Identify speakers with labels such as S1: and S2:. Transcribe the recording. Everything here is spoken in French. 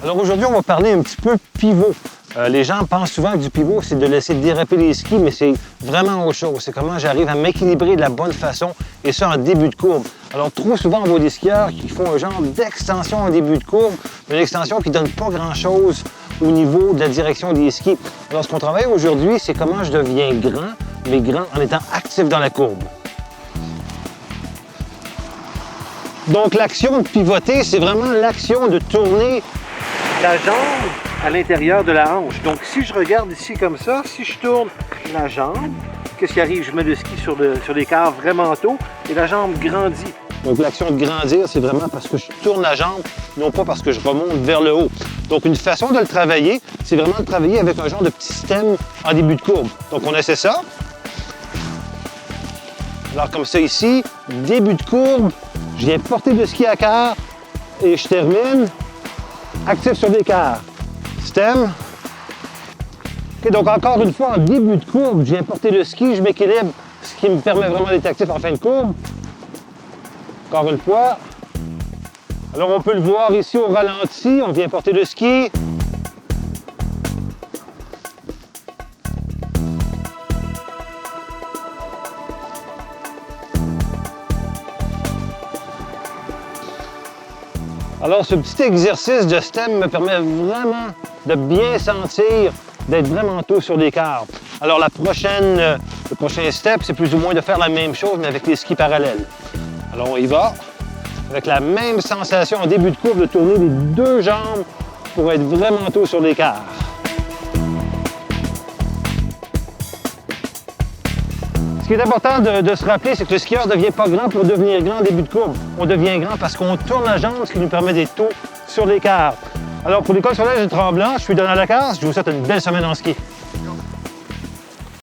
S1: Alors aujourd'hui, on va parler un petit peu pivot. Les gens pensent souvent que du pivot, c'est de laisser déraper les skis, mais c'est vraiment autre chose. C'est comment j'arrive à m'équilibrer de la bonne façon, et ça en début de courbe. Alors trop souvent, on voit des skieurs qui font un genre d'extension en début de courbe, une extension qui ne donne pas grand-chose au niveau de la direction des skis. Alors ce qu'on travaille aujourd'hui, c'est comment je deviens grand, mais grand en étant actif dans la courbe. Donc l'action de pivoter, c'est vraiment l'action de tourner
S2: la jambe à l'intérieur de la hanche. Donc si je regarde ici comme ça, si je tourne la jambe, qu'est-ce qui arrive? Je mets le ski sur l'écart vraiment tôt et la jambe grandit.
S1: Donc l'action de grandir, c'est vraiment parce que je tourne la jambe, non pas parce que je remonte vers le haut. Donc une façon de le travailler, c'est vraiment de travailler avec un genre de petit stem en début de courbe. Donc on essaie ça. Alors comme ça ici, début de courbe, je viens porter le ski à quart et je termine actif sur l'écart. Stem. Okay, donc encore une fois, en début de courbe, je viens porter le ski, je m'équilibre, ce qui me permet vraiment d'être actif en fin de courbe. Encore une fois. Alors on peut le voir ici au ralenti, on vient porter le ski. Alors, ce petit exercice de stem me permet vraiment de bien sentir, d'être vraiment tôt sur l'écart. Alors, le prochain step, c'est plus ou moins de faire la même chose, mais avec les skis parallèles. Alors, on y va, avec la même sensation en début de courbe, de tourner les deux jambes pour être vraiment tôt sur l'écart. Ce qui est important de se rappeler, c'est que le skieur ne devient pas grand pour devenir grand en début de courbe. On devient grand parce qu'on tourne la jambe, ce qui nous permet d'être tôt sur l'écart. Alors, pour l'École scolaire de Tremblant, je suis Donald Lacasse. Je vous souhaite une belle semaine en ski.